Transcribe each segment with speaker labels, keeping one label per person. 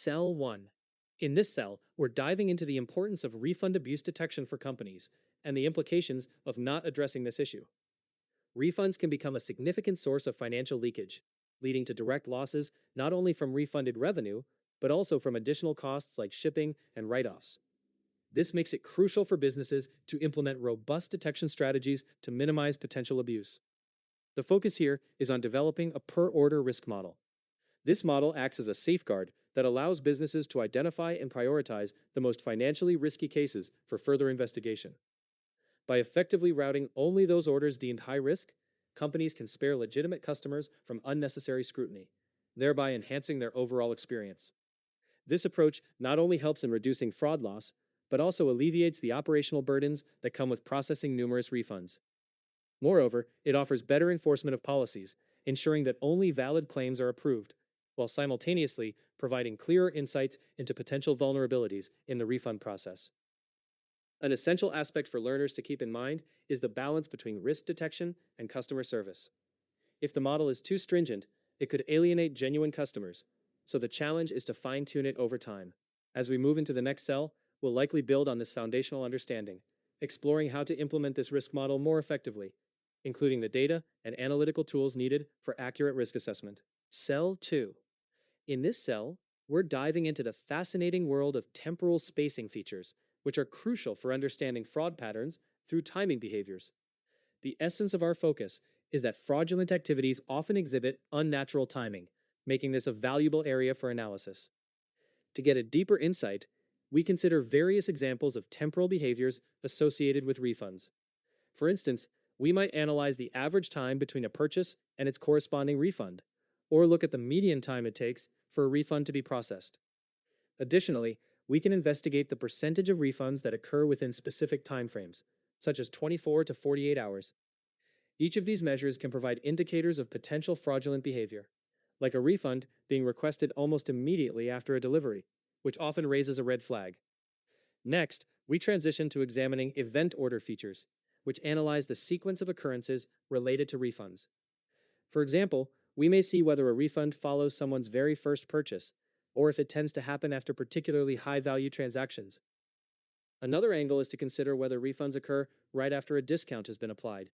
Speaker 1: Cell 1. In this cell, we're diving into the importance of refund abuse detection for companies and the implications of not addressing this issue. Refunds can become a significant source of financial leakage, leading to direct losses not only from refunded revenue, but also from additional costs like shipping and write offs. This makes it crucial for businesses to implement robust detection strategies to minimize potential abuse. The focus here is on developing a per order risk model. This model acts as a safeguard that allows businesses to identify and prioritize the most financially risky cases for further investigation. By effectively routing only those orders deemed high risk, companies can spare legitimate customers from unnecessary scrutiny, thereby enhancing their overall experience. This approach not only helps in reducing fraud loss, but also alleviates the operational burdens that come with processing numerous refunds. Moreover, it offers better enforcement of policies, ensuring that only valid claims are approved, while simultaneously providing clearer insights into potential vulnerabilities in the refund process. An essential aspect for learners to keep in mind is the balance between risk detection and customer service. If the model is too stringent, it could alienate genuine customers, so the challenge is to fine-tune it over time. As we move into the next cell, we'll likely build on this foundational understanding, exploring how to implement this risk model more effectively, including the data and analytical tools needed for accurate risk assessment. Cell 2. In this cell, we're diving into the fascinating world of temporal spacing features, which are crucial for understanding fraud patterns through timing behaviors. The essence of our focus is that fraudulent activities often exhibit unnatural timing, making this a valuable area for analysis. To get a deeper insight, we consider various examples of temporal behaviors associated with refunds. For instance, we might analyze the average time between a purchase and its corresponding refund, or look at the median time it takes for a refund to be processed. Additionally, we can investigate the percentage of refunds that occur within specific timeframes, such as 24 to 48 hours. Each of these measures can provide indicators of potential fraudulent behavior, like a refund being requested almost immediately after a delivery, which often raises a red flag. Next, we transition to examining event order features, which analyze the sequence of occurrences related to refunds. For example, we may see whether a refund follows someone's very first purchase, or if it tends to happen after particularly high-value transactions. Another angle is to consider whether refunds occur right after a discount has been applied.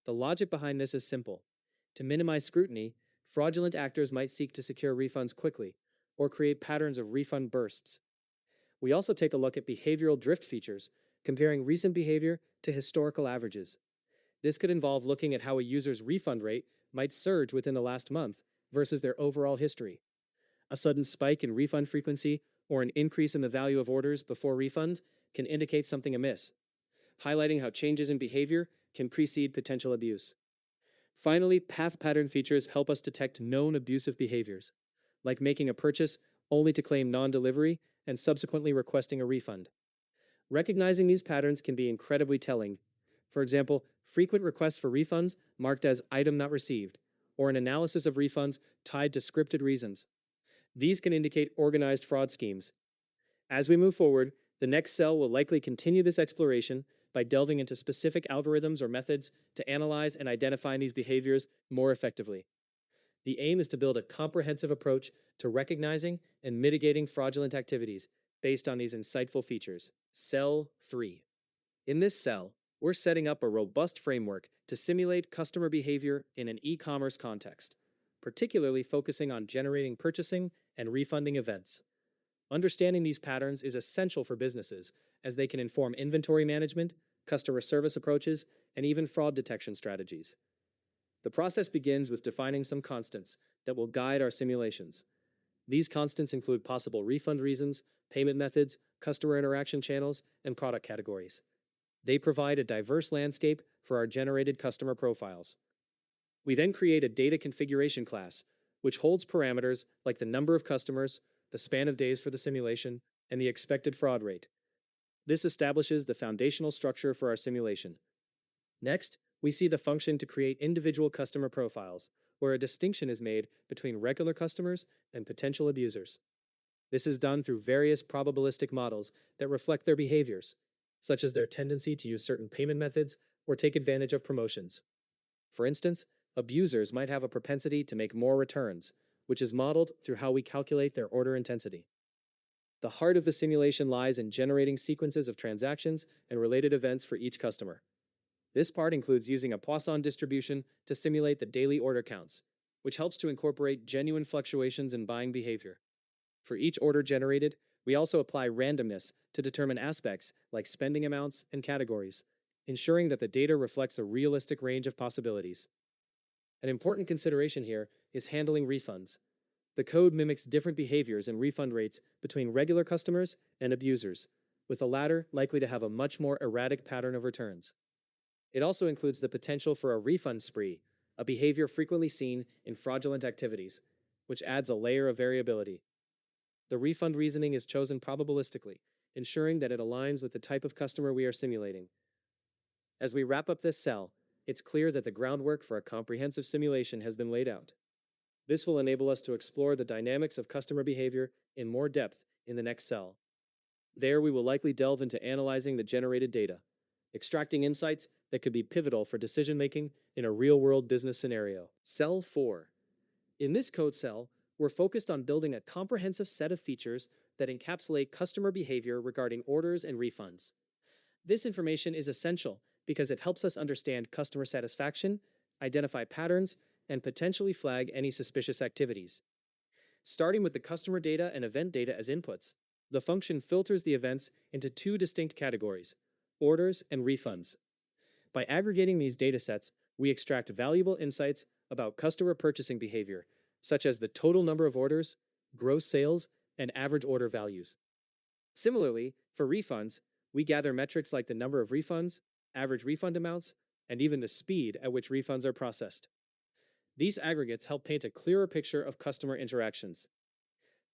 Speaker 1: The logic behind this is simple. To minimize scrutiny, fraudulent actors might seek to secure refunds quickly, or create patterns of refund bursts. We also take a look at behavioral drift features, comparing recent behavior to historical averages. This could involve looking at how a user's refund rate might surge within the last month versus their overall history. A sudden spike in refund frequency or an increase in the value of orders before refunds can indicate something amiss, highlighting how changes in behavior can precede potential abuse. Finally, path pattern features help us detect known abusive behaviors, like making a purchase only to claim non-delivery and subsequently requesting a refund. Recognizing these patterns can be incredibly telling. For example, frequent requests for refunds marked as item not received, or an analysis of refunds tied to scripted reasons. These can indicate organized fraud schemes. As we move forward, the next cell will likely continue this exploration by delving into specific algorithms or methods to analyze and identify these behaviors more effectively. The aim is to build a comprehensive approach to recognizing and mitigating fraudulent activities based on these insightful features. Cell 3. In this cell, we're setting up a robust framework to simulate customer behavior in an e-commerce context, particularly focusing on generating purchasing and refunding events. Understanding these patterns is essential for businesses, as they can inform inventory management, customer service approaches, and even fraud detection strategies. The process begins with defining some constants that will guide our simulations. These constants include possible refund reasons, payment methods, customer interaction channels, and product categories. They provide a diverse landscape for our generated customer profiles. We then create a data configuration class, which holds parameters like the number of customers, the span of days for the simulation, and the expected fraud rate. This establishes the foundational structure for our simulation. Next, we see the function to create individual customer profiles, where a distinction is made between regular customers and potential abusers. This is done through various probabilistic models that reflect their behaviors, such as their tendency to use certain payment methods or take advantage of promotions. For instance, abusers might have a propensity to make more returns, which is modeled through how we calculate their order intensity. The heart of the simulation lies in generating sequences of transactions and related events for each customer. This part includes using a Poisson distribution to simulate the daily order counts, which helps to incorporate genuine fluctuations in buying behavior. For each order generated, we also apply randomness to determine aspects like spending amounts and categories, ensuring that the data reflects a realistic range of possibilities. An important consideration here is handling refunds. The code mimics different behaviors and refund rates between regular customers and abusers, with the latter likely to have a much more erratic pattern of returns. It also includes the potential for a refund spree, a behavior frequently seen in fraudulent activities, which adds a layer of variability. The refund reasoning is chosen probabilistically, ensuring that it aligns with the type of customer we are simulating. As we wrap up this cell, it's clear that the groundwork for a comprehensive simulation has been laid out. This will enable us to explore the dynamics of customer behavior in more depth in the next cell. There, we will likely delve into analyzing the generated data, extracting insights that could be pivotal for decision-making in a real-world business scenario. Cell 4. In this code cell, we're focused on building a comprehensive set of features that encapsulate customer behavior regarding orders and refunds. This information is essential because it helps us understand customer satisfaction, identify patterns, and potentially flag any suspicious activities. Starting with the customer data and event data as inputs, the function filters the events into two distinct categories: orders and refunds. By aggregating these datasets, we extract valuable insights about customer purchasing behavior, such as the total number of orders, gross sales, and average order values. Similarly, for refunds, we gather metrics like the number of refunds, average refund amounts, and even the speed at which refunds are processed. These aggregates help paint a clearer picture of customer interactions.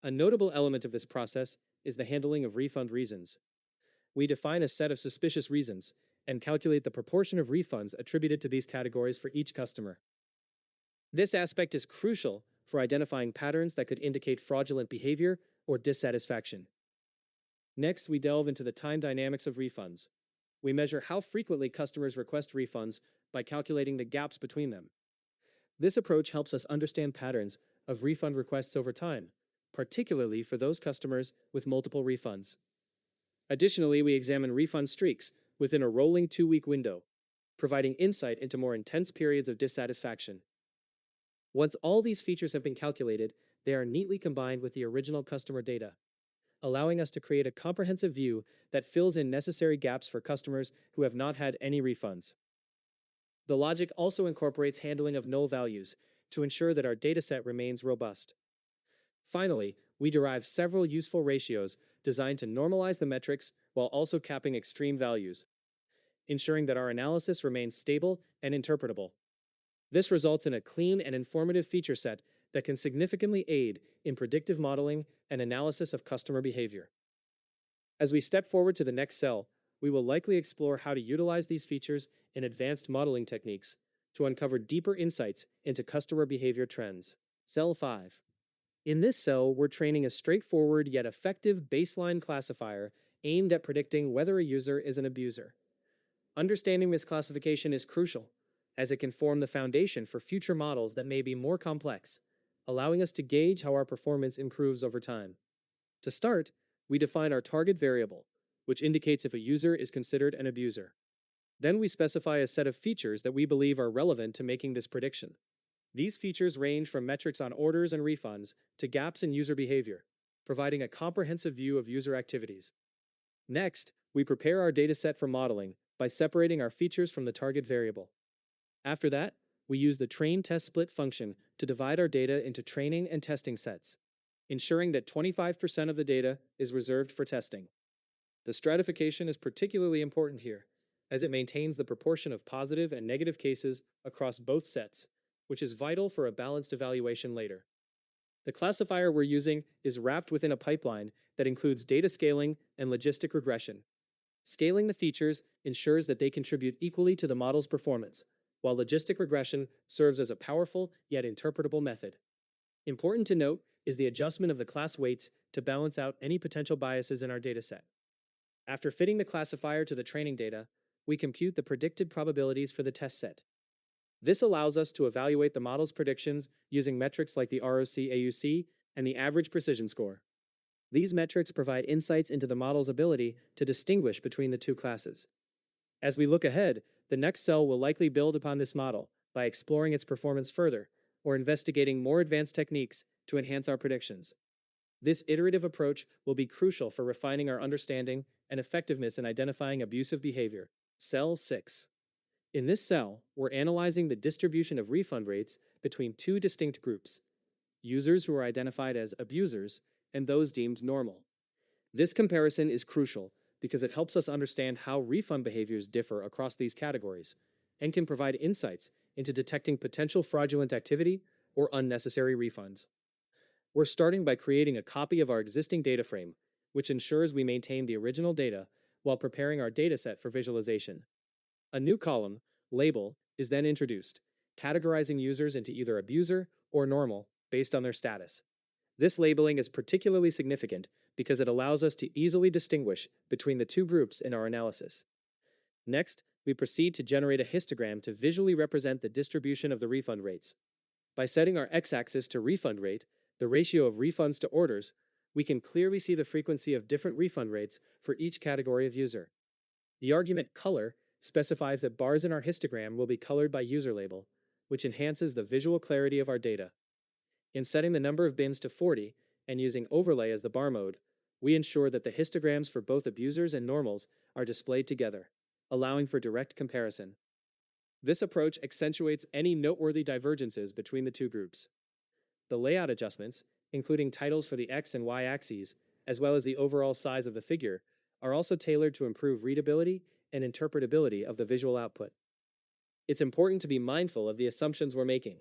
Speaker 1: A notable element of this process is the handling of refund reasons. We define a set of suspicious reasons and calculate the proportion of refunds attributed to these categories for each customer. This aspect is crucial for identifying patterns that could indicate fraudulent behavior or dissatisfaction. Next, we delve into the time dynamics of refunds. We measure how frequently customers request refunds by calculating the gaps between them. This approach helps us understand patterns of refund requests over time, particularly for those customers with multiple refunds. Additionally, we examine refund streaks within a rolling 2-week window, providing insight into more intense periods of dissatisfaction. Once all these features have been calculated, they are neatly combined with the original customer data, allowing us to create a comprehensive view that fills in necessary gaps for customers who have not had any refunds. The logic also incorporates handling of null values to ensure that our dataset remains robust. Finally, we derive several useful ratios designed to normalize the metrics while also capping extreme values, ensuring that our analysis remains stable and interpretable. This results in a clean and informative feature set that can significantly aid in predictive modeling and analysis of customer behavior. As we step forward to the next cell, we will likely explore how to utilize these features in advanced modeling techniques to uncover deeper insights into customer behavior trends. Cell 5. In this cell, we're training a straightforward yet effective baseline classifier aimed at predicting whether a user is an abuser. Understanding this classification is crucial, as it can form the foundation for future models that may be more complex, allowing us to gauge how our performance improves over time. To start, we define our target variable, which indicates if a user is considered an abuser. Then we specify a set of features that we believe are relevant to making this prediction. These features range from metrics on orders and refunds to gaps in user behavior, providing a comprehensive view of user activities. Next, we prepare our dataset for modeling by separating our features from the target variable. After that, we use the train-test-split function to divide our data into training and testing sets, ensuring that 25% of the data is reserved for testing. The stratification is particularly important here, as it maintains the proportion of positive and negative cases across both sets, which is vital for a balanced evaluation later. The classifier we're using is wrapped within a pipeline that includes data scaling and logistic regression. Scaling the features ensures that they contribute equally to the model's performance, while logistic regression serves as a powerful yet interpretable method. Important to note is the adjustment of the class weights to balance out any potential biases in our dataset. After fitting the classifier to the training data, we compute the predicted probabilities for the test set. This allows us to evaluate the model's predictions using metrics like the ROC-AUC and the average precision score. These metrics provide insights into the model's ability to distinguish between the two classes. As we look ahead, the next cell will likely build upon this model by exploring its performance further or investigating more advanced techniques to enhance our predictions. This iterative approach will be crucial for refining our understanding and effectiveness in identifying abusive behavior. Cell 6. In this cell, we're analyzing the distribution of refund rates between two distinct groups: users who are identified as abusers and those deemed normal. This comparison is crucial because it helps us understand how refund behaviors differ across these categories and can provide insights into detecting potential fraudulent activity or unnecessary refunds. We're starting by creating a copy of our existing data frame, which ensures we maintain the original data while preparing our dataset for visualization. A new column, label, is then introduced, categorizing users into either abuser or normal based on their status. This labeling is particularly significant because it allows us to easily distinguish between the two groups in our analysis. Next, we proceed to generate a histogram to visually represent the distribution of the refund rates. By setting our x-axis to refund rate, the ratio of refunds to orders, we can clearly see the frequency of different refund rates for each category of user. The argument color specifies that bars in our histogram will be colored by user label, which enhances the visual clarity of our data. In setting the number of bins to 40 and using overlay as the bar mode, we ensure that the histograms for both abusers and normals are displayed together, allowing for direct comparison. This approach accentuates any noteworthy divergences between the two groups. The layout adjustments, including titles for the X and Y axes, as well as the overall size of the figure, are also tailored to improve readability and interpretability of the visual output. It's important to be mindful of the assumptions we're making.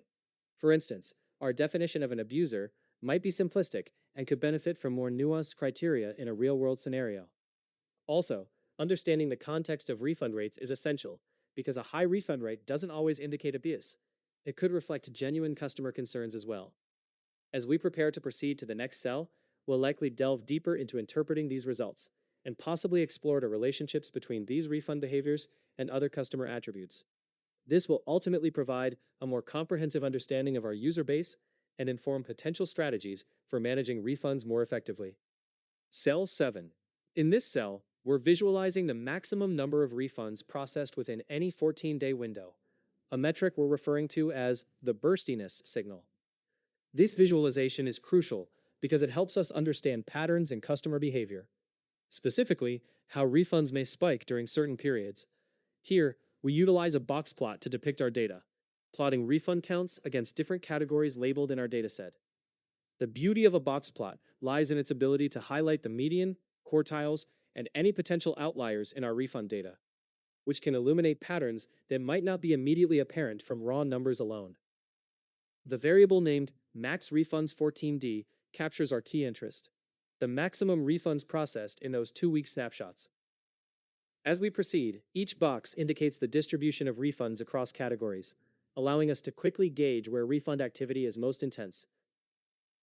Speaker 1: For instance, our definition of an abuser might be simplistic and could benefit from more nuanced criteria in a real-world scenario. Also, understanding the context of refund rates is essential because a high refund rate doesn't always indicate abuse. It could reflect genuine customer concerns as well. As we prepare to proceed to the next cell, we'll likely delve deeper into interpreting these results and possibly explore the relationships between these refund behaviors and other customer attributes. This will ultimately provide a more comprehensive understanding of our user base and inform potential strategies for managing refunds more effectively. Cell 7. In this cell, we're visualizing the maximum number of refunds processed within any 14-day window, a metric we're referring to as the burstiness signal. This visualization is crucial because it helps us understand patterns in customer behavior, specifically how refunds may spike during certain periods. Here, we utilize a box plot to depict our data, plotting refund counts against different categories labeled in our dataset. The beauty of a box plot lies in its ability to highlight the median, quartiles, and any potential outliers in our refund data, which can illuminate patterns that might not be immediately apparent from raw numbers alone. The variable named maxRefunds14D captures our key interest: the maximum refunds processed in those 2-week snapshots. As we proceed, each box indicates the distribution of refunds across categories, allowing us to quickly gauge where refund activity is most intense.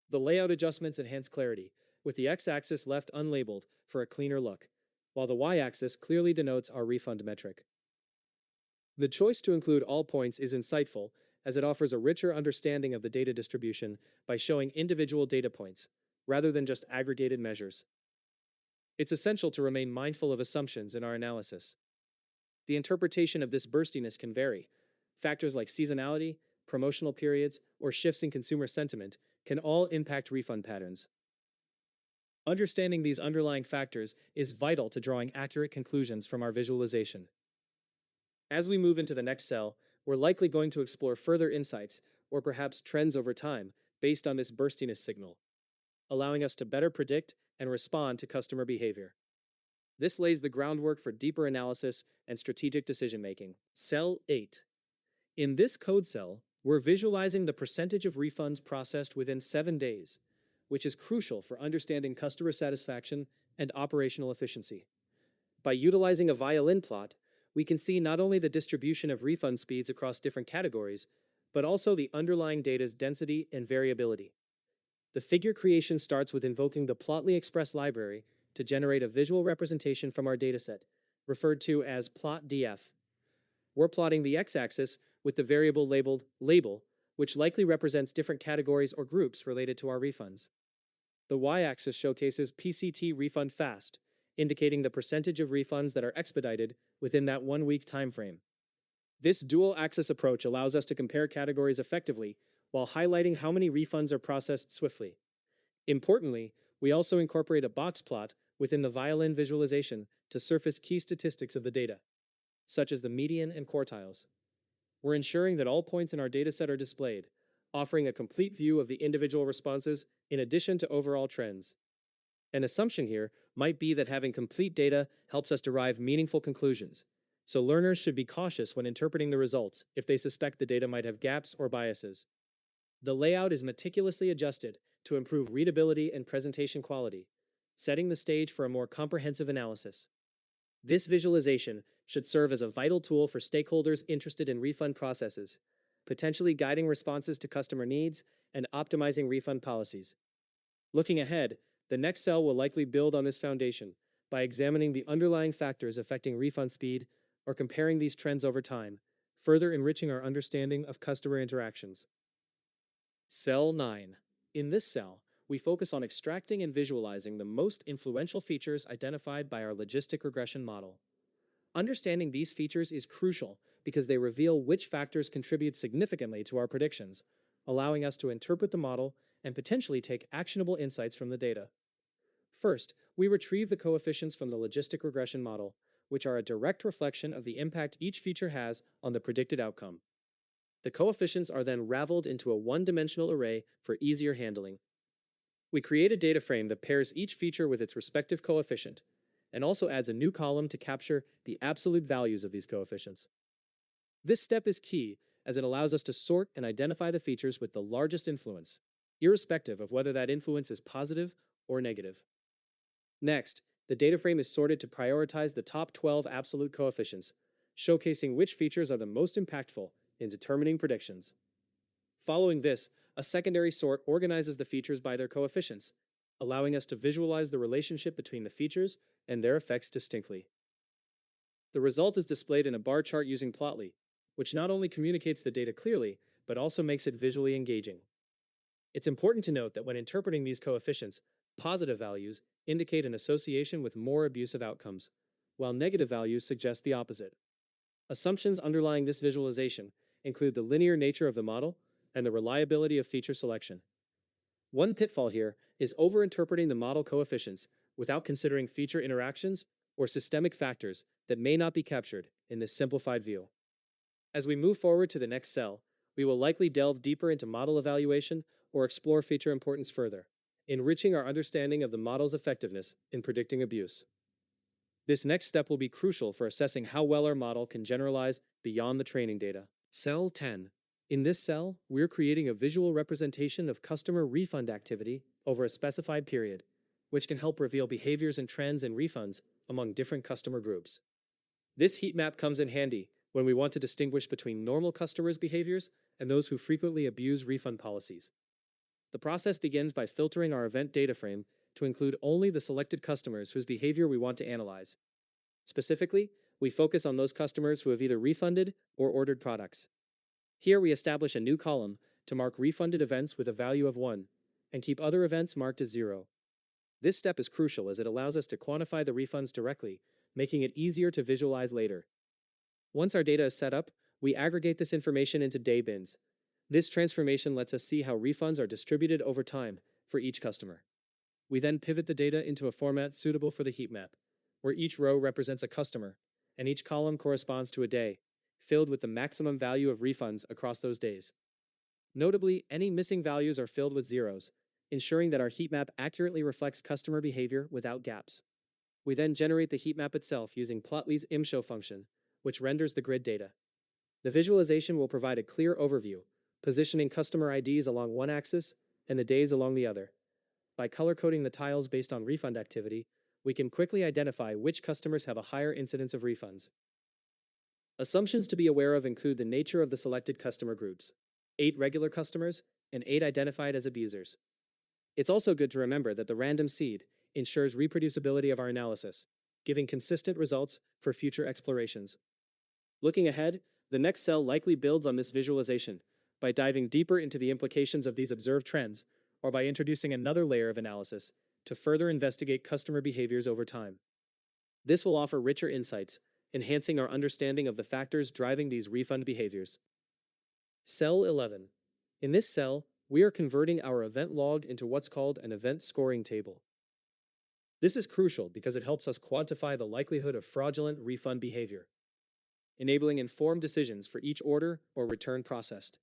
Speaker 1: The layout adjustments enhance clarity, with the x-axis left unlabeled for a cleaner look, while the y-axis clearly denotes our refund metric. The choice to include all points is insightful, as it offers a richer understanding of the data distribution by showing individual data points, rather than just aggregated measures. It's essential to remain mindful of assumptions in our analysis. The interpretation of this burstiness can vary. Factors like seasonality, promotional periods, or shifts in consumer sentiment can all impact refund patterns. Understanding these underlying factors is vital to drawing accurate conclusions from our visualization. As we move into the next cell, we're likely going to explore further insights or perhaps trends over time based on this burstiness signal, allowing us to better predict and respond to customer behavior. This lays the groundwork for deeper analysis and strategic decision-making. Cell 8. In this code cell, we're visualizing the percentage of refunds processed within 7 days, which is crucial for understanding customer satisfaction and operational efficiency. By utilizing a violin plot, we can see not only the distribution of refund speeds across different categories, but also the underlying data's density and variability. The figure creation starts with invoking the Plotly Express library to generate a visual representation from our dataset, referred to as plot.df. We're plotting the x-axis with the variable labeled label, which likely represents different categories or groups related to our refunds. The y-axis showcases PCT refund fast, indicating the percentage of refunds that are expedited within that 1 week time frame. This dual-axis approach allows us to compare categories effectively while highlighting how many refunds are processed swiftly. Importantly, we also incorporate a box plot within the violin visualization to surface key statistics of the data, such as the median and quartiles. We're ensuring that all points in our dataset are displayed, offering a complete view of the individual responses in addition to overall trends. An assumption here might be that having complete data helps us derive meaningful conclusions, so learners should be cautious when interpreting the results if they suspect the data might have gaps or biases. The layout is meticulously adjusted to improve readability and presentation quality, setting the stage for a more comprehensive analysis. This visualization should serve as a vital tool for stakeholders interested in refund processes, potentially guiding responses to customer needs and optimizing refund policies. Looking ahead, the next cell will likely build on this foundation by examining the underlying factors affecting refund speed or comparing these trends over time, further enriching our understanding of customer interactions. Cell 9. In this cell, we focus on extracting and visualizing the most influential features identified by our logistic regression model. Understanding these features is crucial because they reveal which factors contribute significantly to our predictions, allowing us to interpret the model and potentially take actionable insights from the data. First, we retrieve the coefficients from the logistic regression model, which are a direct reflection of the impact each feature has on the predicted outcome. The coefficients are then raveled into a one-dimensional array for easier handling. We create a data frame that pairs each feature with its respective coefficient, and also adds a new column to capture the absolute values of these coefficients. This step is key as it allows us to sort and identify the features with the largest influence, irrespective of whether that influence is positive or negative. Next, the data frame is sorted to prioritize the top 12 absolute coefficients, showcasing which features are the most impactful in determining predictions. Following this, a secondary sort organizes the features by their coefficients, allowing us to visualize the relationship between the features and their effects distinctly. The result is displayed in a bar chart using Plotly, which not only communicates the data clearly, but also makes it visually engaging. It's important to note that when interpreting these coefficients, positive values indicate an association with more abusive outcomes, while negative values suggest the opposite. Assumptions underlying this visualization include the linear nature of the model and the reliability of feature selection. One pitfall here is overinterpreting the model coefficients without considering feature interactions or systemic factors that may not be captured in this simplified view. As we move forward to the next cell, we will likely delve deeper into model evaluation or explore feature importance further, enriching our understanding of the model's effectiveness in predicting abuse. This next step will be crucial for assessing how well our model can generalize beyond the training data. Cell 10. In this cell, we're creating a visual representation of customer refund activity over a specified period, which can help reveal behaviors and trends in refunds among different customer groups. This heat map comes in handy when we want to distinguish between normal customers' behaviors and those who frequently abuse refund policies. The process begins by filtering our event data frame to include only the selected customers whose behavior we want to analyze. Specifically, we focus on those customers who have either refunded or ordered products. Here we establish a new column to mark refunded events with a value of 1 and keep other events marked as 0. This step is crucial as it allows us to quantify the refunds directly, making it easier to visualize later. Once our data is set up, we aggregate this information into day bins. This transformation lets us see how refunds are distributed over time for each customer. We then pivot the data into a format suitable for the heat map, where each row represents a customer, and each column corresponds to a day, filled with the maximum value of refunds across those days. Notably, any missing values are filled with zeros, ensuring that our heat map accurately reflects customer behavior without gaps. We then generate the heat map itself using Plotly's imshow function, which renders the grid data. The visualization will provide a clear overview, positioning customer IDs along one axis and the days along the other. By color-coding the tiles based on refund activity, we can quickly identify which customers have a higher incidence of refunds. Assumptions to be aware of include the nature of the selected customer groups: 8 regular customers and 8 identified as abusers. It's also good to remember that the random seed ensures reproducibility of our analysis, giving consistent results for future explorations. Looking ahead, The next cell likely builds on this visualization by diving deeper into the implications of these observed trends or by introducing another layer of analysis to further investigate customer behaviors over time. This will offer richer insights, enhancing our understanding of the factors driving these refund behaviors. Cell 11. In this cell, we are converting our event log into what's called an event scoring table. This is crucial because it helps us quantify the likelihood of fraudulent refund behavior, enabling informed decisions for each order or return processed.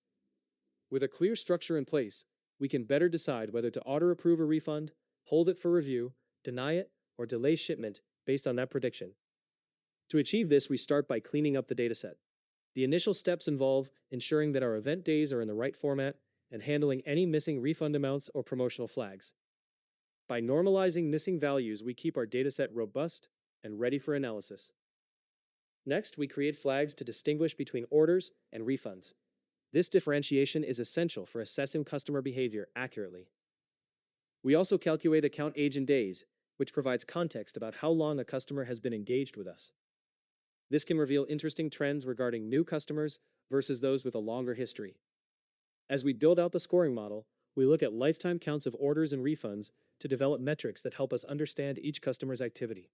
Speaker 1: With a clear structure in place, we can better decide whether to auto-approve a refund, hold it for review, deny it, or delay shipment based on that prediction. To achieve this, we start by cleaning up the dataset. The initial steps involve ensuring that our event days are in the right format and handling any missing refund amounts or promotional flags. By normalizing missing values, we keep our dataset robust and ready for analysis. Next, we create flags to distinguish between orders and refunds. This differentiation is essential for assessing customer behavior accurately. We also calculate account age in days, which provides context about how long a customer has been engaged with us. This can reveal interesting trends regarding new customers versus those with a longer history. As we build out the scoring model, we look at lifetime counts of orders and refunds to develop metrics that help us understand each customer's activity.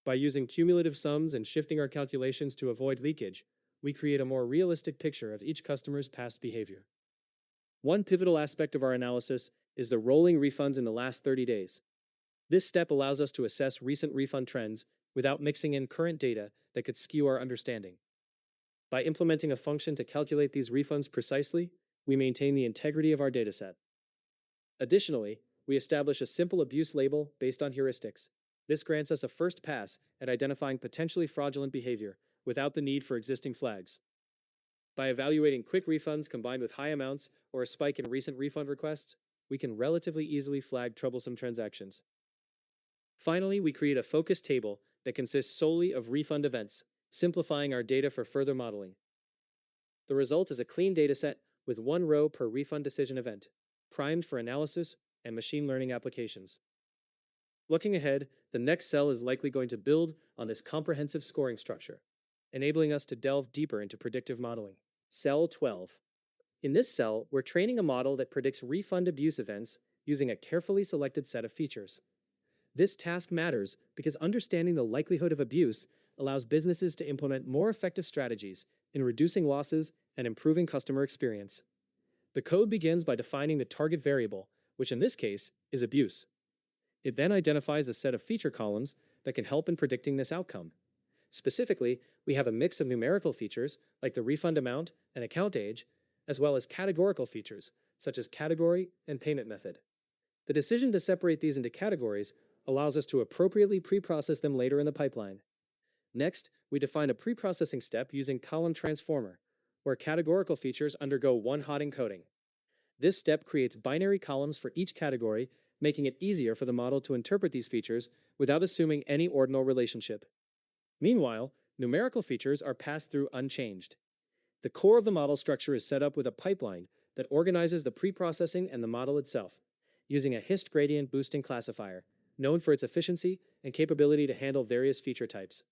Speaker 1: By using cumulative sums and shifting our calculations to avoid leakage, we create a more realistic picture of each customer's past behavior. One pivotal aspect of our analysis is the rolling refunds in the last 30 days. This step allows us to assess recent refund trends without mixing in current data that could skew our understanding. By implementing a function to calculate these refunds precisely, we maintain the integrity of our dataset. Additionally, we establish a simple abuse label based on heuristics. This grants us a first pass at identifying potentially fraudulent behavior without the need for existing flags. By evaluating quick refunds combined with high amounts or a spike in recent refund requests, we can relatively easily flag troublesome transactions. Finally, we create a focus table that consists solely of refund events, simplifying our data for further modeling. The result is a clean dataset with one row per refund decision event, primed for analysis and machine learning applications. Looking ahead, the next cell is likely going to build on this comprehensive scoring structure, enabling us to delve deeper into predictive modeling. Cell 12. In this cell, we're training a model that predicts refund abuse events using a carefully selected set of features. This task matters because understanding the likelihood of abuse allows businesses to implement more effective strategies in reducing losses and improving customer experience. The code begins by defining the target variable, which in this case is abuse. It then identifies a set of feature columns that can help in predicting this outcome. Specifically, we have a mix of numerical features like the refund amount and account age, as well as categorical features such as category and payment method. The decision to separate these into categories allows us to appropriately pre-process them later in the pipeline. Next, we define a pre-processing step using column transformer, where categorical features undergo one-hot encoding. This step creates binary columns for each category, making it easier for the model to interpret these features without assuming any ordinal relationship. Meanwhile, numerical features are passed through unchanged. The core of the model structure is set up with a pipeline that organizes the pre-processing and the model itself, using a hist gradient boosting classifier, known for its efficiency and capability to handle various feature types.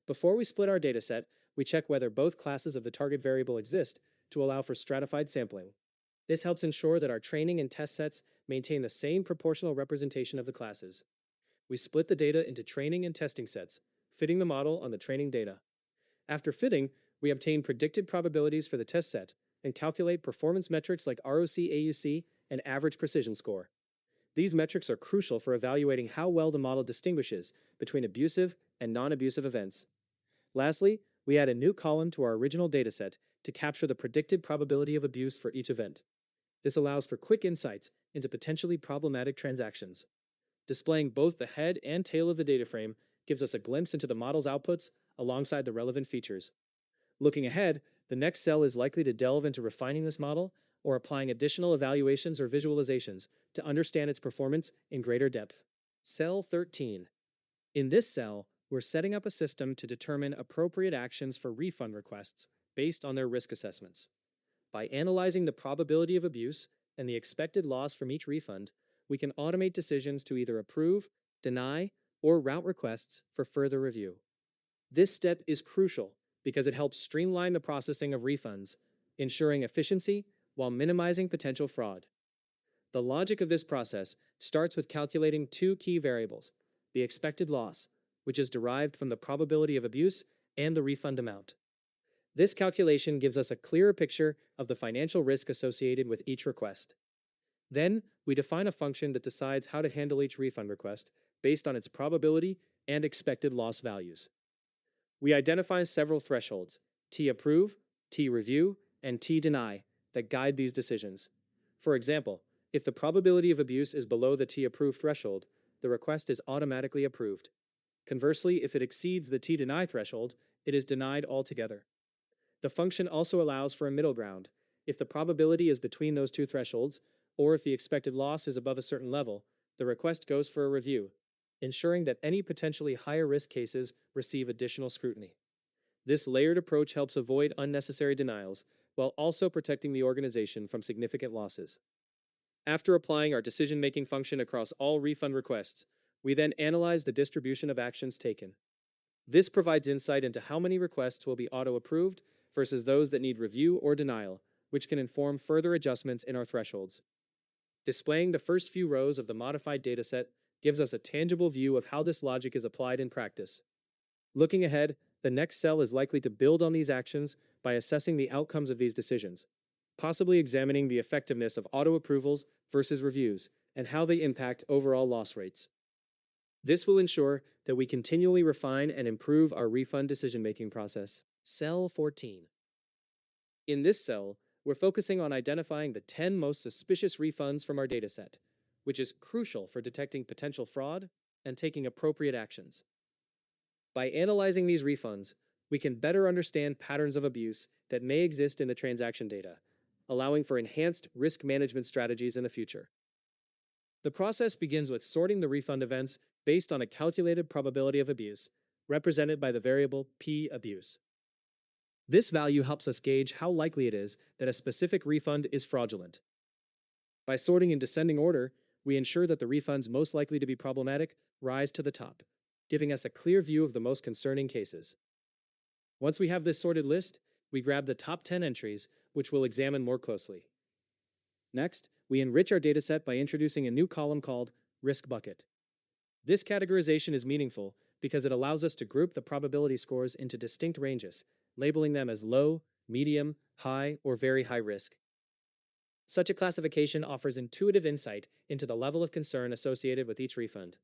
Speaker 1: Before we split our dataset, we check whether both classes of the target variable exist to allow for stratified sampling. This helps ensure that our training and test sets maintain the same proportional representation of the classes. We split the data into training and testing sets, fitting the model on the training data. After fitting, we obtain predicted probabilities for the test set and calculate performance metrics like ROC-AUC and average precision score. These metrics are crucial for evaluating how well the model distinguishes between abusive and non-abusive events. Lastly, we add a new column to our original dataset to capture the predicted probability of abuse for each event. This allows for quick insights into potentially problematic transactions. Displaying both the head and tail of the data frame gives us a glimpse into the model's outputs alongside the relevant features. Looking ahead, the next cell is likely to delve into refining this model or applying additional evaluations or visualizations to understand its performance in greater depth. Cell 13. In this cell, we're setting up a system to determine appropriate actions for refund requests based on their risk assessments. By analyzing the probability of abuse and the expected loss from each refund, we can automate decisions to either approve, deny, or route requests for further review. This step is crucial because it helps streamline the processing of refunds, ensuring efficiency while minimizing potential fraud. The logic of this process starts with calculating two key variables: the expected loss, which is derived from the probability of abuse, and the refund amount. This calculation gives us a clearer picture of the financial risk associated with each request. Then, we define a function that decides how to handle each refund request based on its probability and expected loss values. We identify several thresholds: T approve, T review, and T deny, that guide these decisions. For example, if the probability of abuse is below the T approve threshold, the request is automatically approved. Conversely, if it exceeds the T deny threshold, it is denied altogether. The function also allows for a middle ground. If the probability is between those two thresholds, or if the expected loss is above a certain level, the request goes for a review, ensuring that any potentially higher risk cases receive additional scrutiny. This layered approach helps avoid unnecessary denials, while also protecting the organization from significant losses. After applying our decision-making function across all refund requests, we then analyze the distribution of actions taken. This provides insight into how many requests will be auto-approved versus those that need review or denial, which can inform further adjustments in our thresholds. Displaying the first few rows of the modified dataset gives us a tangible view of how this logic is applied in practice. Looking ahead, the next cell is likely to build on these actions by assessing the outcomes of these decisions, possibly examining the effectiveness of auto-approvals versus reviews and how they impact overall loss rates. This will ensure that we continually refine and improve our refund decision-making process. Cell 14. In this cell, we're focusing on identifying the 10 most suspicious refunds from our dataset, which is crucial for detecting potential fraud and taking appropriate actions. By analyzing these refunds, we can better understand patterns of abuse that may exist in the transaction data, allowing for enhanced risk management strategies in the future. The process begins with sorting the refund events based on a calculated probability of abuse, represented by the variable p-abuse. This value helps us gauge how likely it is that a specific refund is fraudulent. By sorting in descending order, we ensure that the refunds most likely to be problematic rise to the top, giving us a clear view of the most concerning cases. Once we have this sorted list, we grab the top 10 entries, which we'll examine more closely. Next, we enrich our dataset by introducing a new column called Risk Bucket. This categorization is meaningful because it allows us to group the probability scores into distinct ranges, labeling them as low, medium, high, or very high risk. Such a classification offers intuitive insight into the level of concern associated with each refund.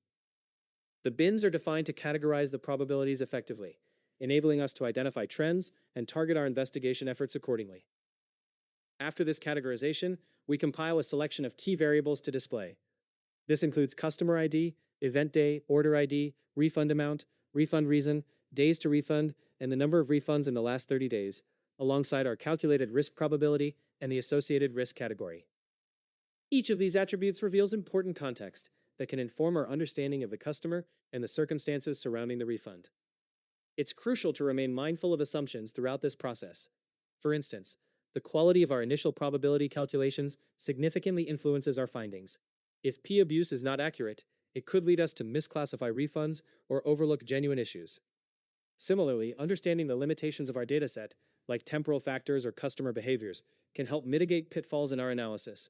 Speaker 1: The bins are defined to categorize the probabilities effectively, enabling us to identify trends and target our investigation efforts accordingly. After this categorization, we compile a selection of key variables to display. This includes customer ID, event day, order ID, refund amount, refund reason, days to refund, and the number of refunds in the last 30 days, alongside our calculated risk probability and the associated risk category. Each of these attributes reveals important context that can inform our understanding of the customer and the circumstances surrounding the refund. It's crucial to remain mindful of assumptions throughout this process. For instance, the quality of our initial probability calculations significantly influences our findings. If p-abuse is not accurate, it could lead us to misclassify refunds or overlook genuine issues. Similarly, understanding the limitations of our dataset, like temporal factors or customer behaviors, can help mitigate pitfalls in our analysis.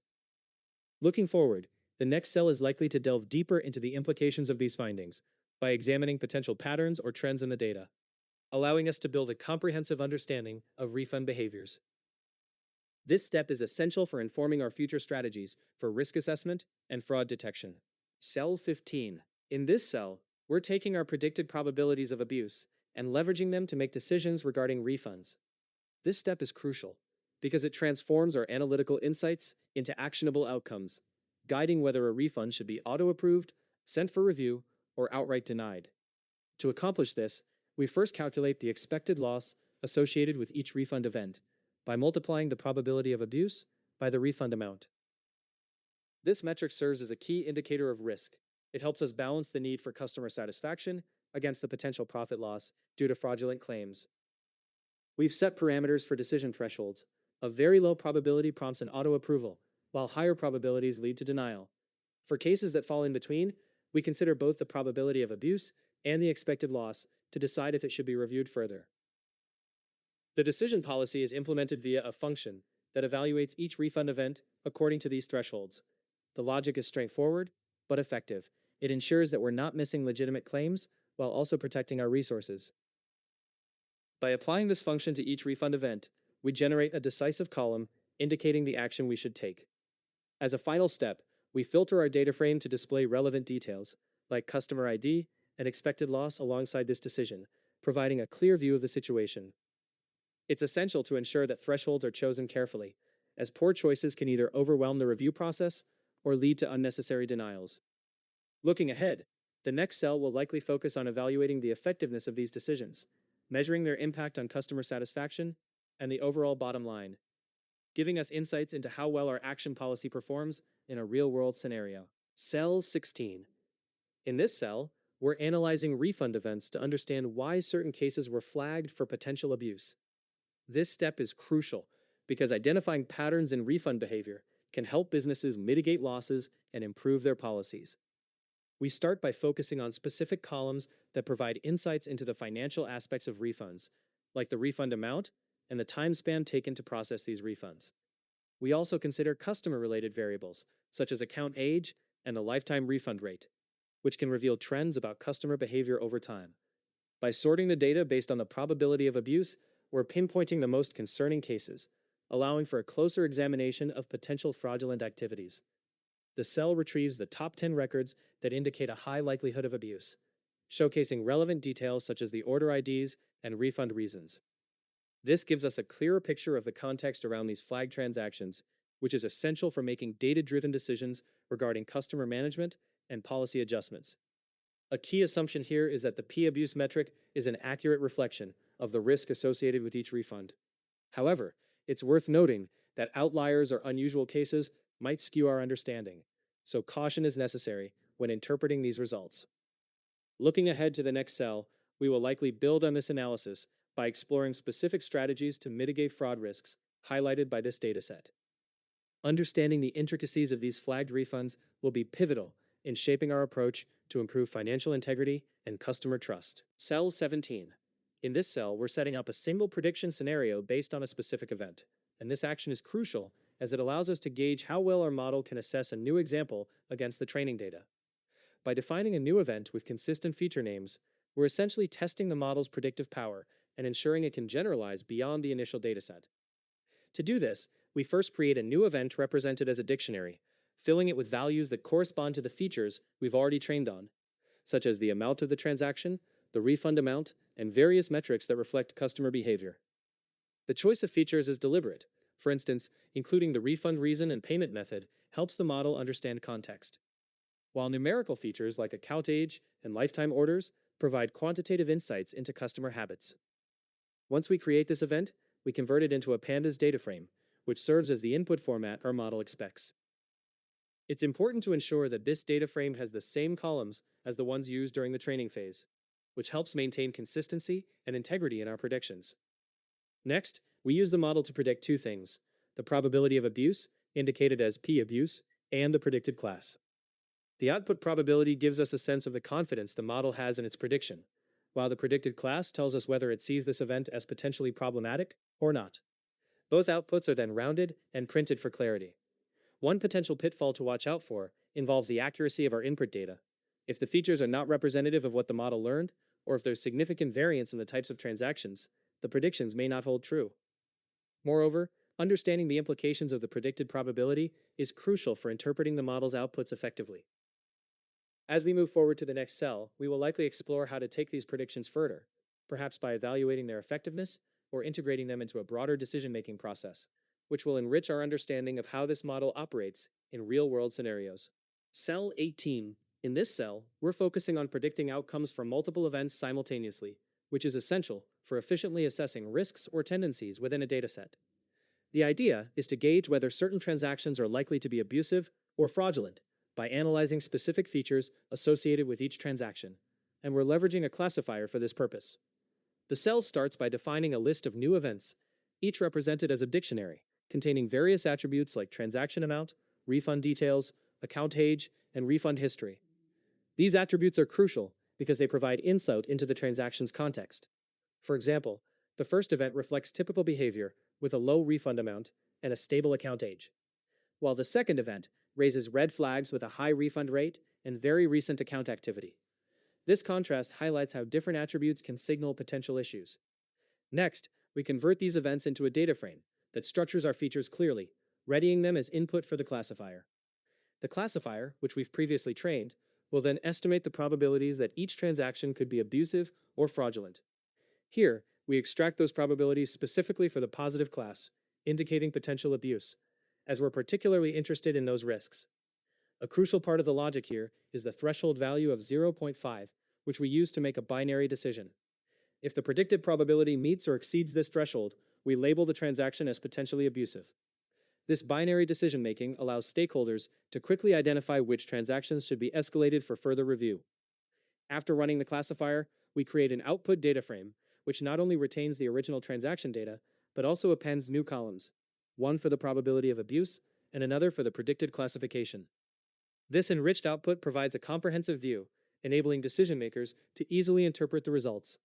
Speaker 1: Looking forward, the next cell is likely to delve deeper into the implications of these findings by examining potential patterns or trends in the data, allowing us to build a comprehensive understanding of refund behaviors. This step is essential for informing our future strategies for risk assessment and fraud detection. Cell 15. In this cell, we're taking our predicted probabilities of abuse and leveraging them to make decisions regarding refunds. This step is crucial because it transforms our analytical insights into actionable outcomes, guiding whether a refund should be auto-approved, sent for review, or outright denied. To accomplish this, we first calculate the expected loss associated with each refund event by multiplying the probability of abuse by the refund amount. This metric serves as a key indicator of risk. It helps us balance the need for customer satisfaction against the potential profit loss due to fraudulent claims. We've set parameters for decision thresholds. A very low probability prompts an auto-approval, while higher probabilities lead to denial. For cases that fall in between, we consider both the probability of abuse and the expected loss to decide if it should be reviewed further. The decision policy is implemented via a function that evaluates each refund event according to these thresholds. The logic is straightforward, but effective. It ensures that we're not missing legitimate claims while also protecting our resources. By applying this function to each refund event, we generate a decisive column indicating the action we should take. As a final step, we filter our data frame to display relevant details, like customer ID and expected loss alongside this decision, providing a clear view of the situation. It's essential to ensure that thresholds are chosen carefully, as poor choices can either overwhelm the review process or lead to unnecessary denials. Looking ahead, the next cell will likely focus on evaluating the effectiveness of these decisions, measuring their impact on customer satisfaction and the overall bottom line, giving us insights into how well our action policy performs in a real-world scenario. Cell 16. In this cell, we're analyzing refund events to understand why certain cases were flagged for potential abuse. This step is crucial because identifying patterns in refund behavior can help businesses mitigate losses and improve their policies. We start by focusing on specific columns that provide insights into the financial aspects of refunds, like the refund amount and the time span taken to process these refunds. We also consider customer-related variables, such as account age and the lifetime refund rate, which can reveal trends about customer behavior over time. By sorting the data based on the probability of abuse, we're pinpointing the most concerning cases, allowing for a closer examination of potential fraudulent activities. The cell retrieves the top 10 records that indicate a high likelihood of abuse, showcasing relevant details such as the order IDs and refund reasons. This gives us a clearer picture of the context around these flagged transactions, which is essential for making data-driven decisions regarding customer management and policy adjustments. A key assumption here is that the P-abuse metric is an accurate reflection of the risk associated with each refund. However, it's worth noting that outliers or unusual cases might skew our understanding, so caution is necessary when interpreting these results. Looking ahead to the next cell, we will likely build on this analysis by exploring specific strategies to mitigate fraud risks highlighted by this dataset. Understanding the intricacies of these flagged refunds will be pivotal in shaping our approach to improve financial integrity and customer trust. Cell 17. In this cell, we're setting up a single prediction scenario based on a specific event, and this action is crucial as it allows us to gauge how well our model can assess a new example against the training data. By defining a new event with consistent feature names, we're essentially testing the model's predictive power and ensuring it can generalize beyond the initial dataset. To do this, we first create a new event represented as a dictionary, filling it with values that correspond to the features we've already trained on, such as the amount of the transaction, the refund amount, and various metrics that reflect customer behavior. The choice of features is deliberate. For instance, including the refund reason and payment method helps the model understand context, while numerical features like account age and lifetime orders provide quantitative insights into customer habits. Once we create this event, we convert it into a pandas data frame, which serves as the input format our model expects. It's important to ensure that this data frame has the same columns as the ones used during the training phase, which helps maintain consistency and integrity in our predictions. Next, we use the model to predict two things: the probability of abuse, indicated as P-abuse, and the predicted class. The output probability gives us a sense of the confidence the model has in its prediction, while the predicted class tells us whether it sees this event as potentially problematic or not. Both outputs are then rounded and printed for clarity. One potential pitfall to watch out for involves the accuracy of our input data. If the features are not representative of what the model learned, or if there's significant variance in the types of transactions, the predictions may not hold true. Moreover, understanding the implications of the predicted probability is crucial for interpreting the model's outputs effectively. As we move forward to the next cell, we will likely explore how to take these predictions further, perhaps by evaluating their effectiveness or integrating them into a broader decision-making process, which will enrich our understanding of how this model operates in real-world scenarios. Cell 18. In this cell, we're focusing on predicting outcomes for multiple events simultaneously, which is essential for efficiently assessing risks or tendencies within a dataset. The idea is to gauge whether certain transactions are likely to be abusive or fraudulent by analyzing specific features associated with each transaction, and we're leveraging a classifier for this purpose. The cell starts by defining a list of new events, each represented as a dictionary, containing various attributes like transaction amount, refund details, account age, and refund history. These attributes are crucial because they provide insight into the transaction's context. For example, The first event reflects typical behavior with a low refund amount and a stable account age, while the second event raises red flags with a high refund rate and very recent account activity. This contrast highlights how different attributes can signal potential issues. Next, we convert these events into a data frame that structures our features clearly, readying them as input for the classifier. The classifier, which we've previously trained, will then estimate the probabilities that each transaction could be abusive or fraudulent. Here, we extract those probabilities specifically for the positive class, indicating potential abuse, as we're particularly interested in those risks. A crucial part of the logic here is the threshold value of 0.5, which we use to make a binary decision. If the predicted probability meets or exceeds this threshold, we label the transaction as potentially abusive. This binary decision-making allows stakeholders to quickly identify which transactions should be escalated for further review. After running the classifier, we create an output data frame, which not only retains the original transaction data, but also appends new columns, one for the probability of abuse and another for the predicted classification. This enriched output provides a comprehensive view, enabling decision-makers to easily interpret the results.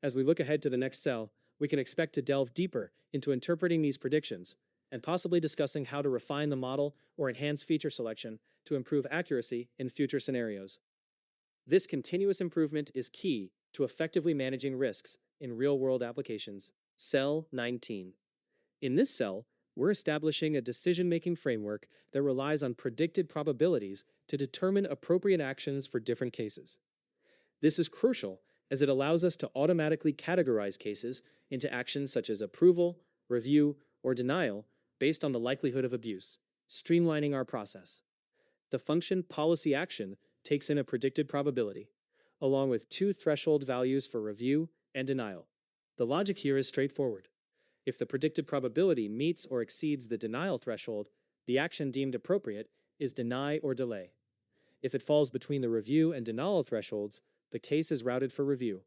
Speaker 1: As we look ahead to the next cell, we can expect to delve deeper into interpreting these predictions and possibly discussing how to refine the model or enhance feature selection to improve accuracy in future scenarios. This continuous improvement is key to effectively managing risks in real-world applications. Cell 19. In this cell, we're establishing a decision-making framework that relies on predicted probabilities to determine appropriate actions for different cases. This is crucial as it allows us to automatically categorize cases into actions such as approval, review, or denial based on the likelihood of abuse, streamlining our process. The function policy action takes in a predicted probability, along with two threshold values for review and denial. The logic here is straightforward. If the predicted probability meets or exceeds the denial threshold, the action deemed appropriate is deny or delay. If it falls between the review and denial thresholds, the case is routed for review.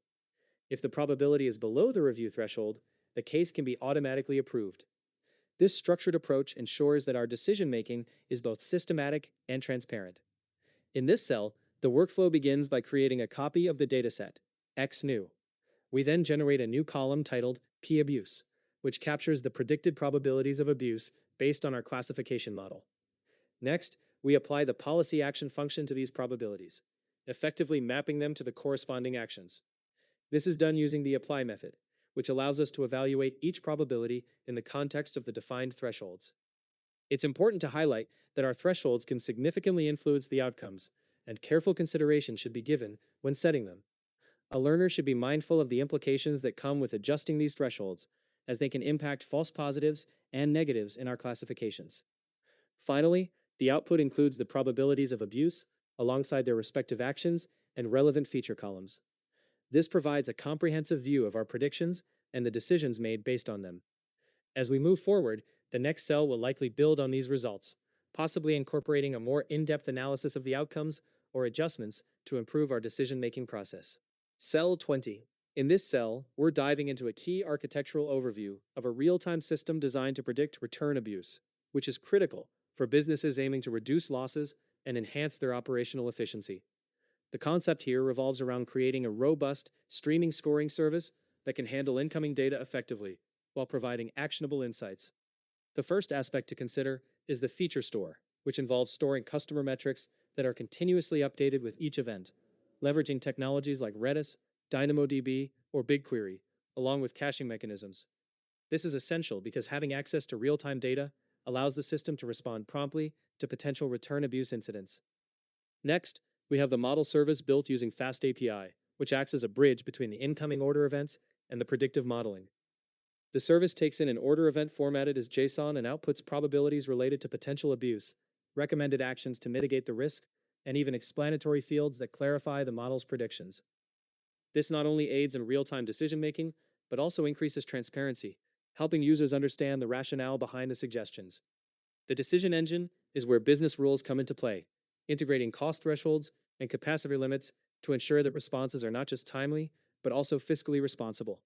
Speaker 1: If the probability is below the review threshold, the case can be automatically approved. This structured approach ensures that our decision-making is both systematic and transparent. In this cell, the workflow begins by creating a copy of the dataset, xnew. We then generate a new column titled p-abuse, which captures the predicted probabilities of abuse based on our classification model. Next, we apply the policy action function to these probabilities, effectively mapping them to the corresponding actions. This is done using the apply method, which allows us to evaluate each probability in the context of the defined thresholds. It's important to highlight that our thresholds can significantly influence the outcomes, and careful consideration should be given when setting them. A learner should be mindful of the implications that come with adjusting these thresholds, as they can impact false positives and negatives in our classifications. Finally, the output includes the probabilities of abuse, alongside their respective actions and relevant feature columns. This provides a comprehensive view of our predictions and the decisions made based on them. As we move forward, the next cell will likely build on these results, possibly incorporating a more in-depth analysis of the outcomes or adjustments to improve our decision-making process. Cell 20. In this cell, we're diving into a key architectural overview of a real-time system designed to predict return abuse, which is critical for businesses aiming to reduce losses and enhance their operational efficiency. The concept here revolves around creating a robust, streaming scoring service that can handle incoming data effectively while providing actionable insights. The first aspect to consider is the feature store, which involves storing customer metrics that are continuously updated with each event, leveraging technologies like Redis, DynamoDB, or BigQuery, along with caching mechanisms. This is essential because having access to real-time data allows the system to respond promptly to potential return abuse incidents. Next, we have the model service built using FastAPI, which acts as a bridge between the incoming order events and the predictive modeling. The service takes in an order event formatted as JSON and outputs probabilities related to potential abuse, recommended actions to mitigate the risk, and even explanatory fields that clarify the model's predictions. This not only aids in real-time decision-making, but also increases transparency, helping users understand the rationale behind the suggestions. The decision engine is where business rules come into play, integrating cost thresholds and capacity limits to ensure that responses are not just timely, but also fiscally responsible.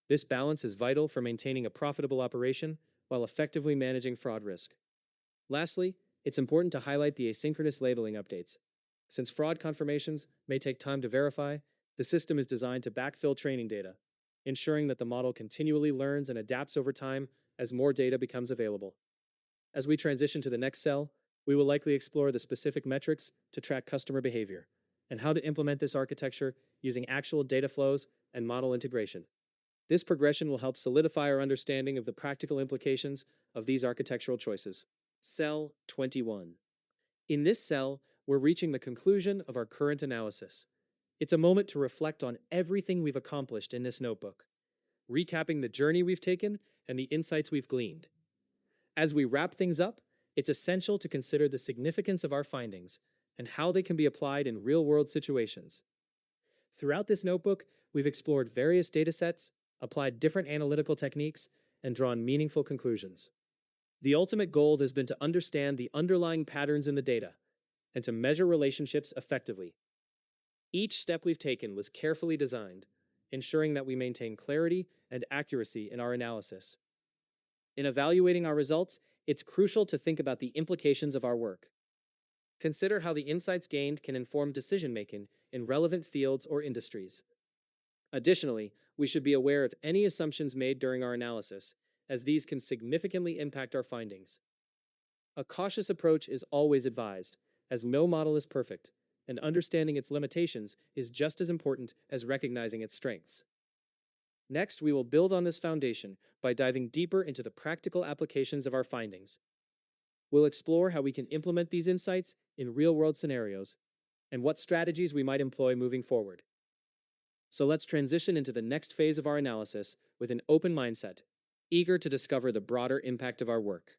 Speaker 1: This balance is vital for maintaining a profitable operation while effectively managing fraud risk. Lastly, it's important to highlight the asynchronous labeling updates. Since fraud confirmations may take time to verify, the system is designed to backfill training data. ensuring that the model continually learns and adapts over time as more data becomes available. As we transition to the next cell, we will likely explore the specific metrics to track customer behavior and how to implement this architecture using actual data flows and model integration. This progression will help solidify our understanding of the practical implications of these architectural choices. Cell 21. In this cell, we're reaching the conclusion of our current analysis. It's a moment to reflect on everything we've accomplished in this notebook, recapping the journey we've taken and the insights we've gleaned. As we wrap things up, it's essential to consider the significance of our findings and how they can be applied in real-world situations. Throughout this notebook, we've explored various datasets, applied different analytical techniques, and drawn meaningful conclusions. The ultimate goal has been to understand the underlying patterns in the data and to measure relationships effectively. Each step we've taken was carefully designed, ensuring that we maintain clarity and accuracy in our analysis. In evaluating our results, it's crucial to think about the implications of our work. Consider how the insights gained can inform decision-making in relevant fields or industries. Additionally, we should be aware of any assumptions made during our analysis, as these can significantly impact our findings. A cautious approach is always advised, as no model is perfect, and understanding its limitations is just as important as recognizing its strengths. Next, we will build on this foundation by diving deeper into the practical applications of our findings. We'll explore how we can implement these insights in real-world scenarios and what strategies we might employ moving forward. So let's transition into the next phase of our analysis with an open mindset, eager to discover the broader impact of our work.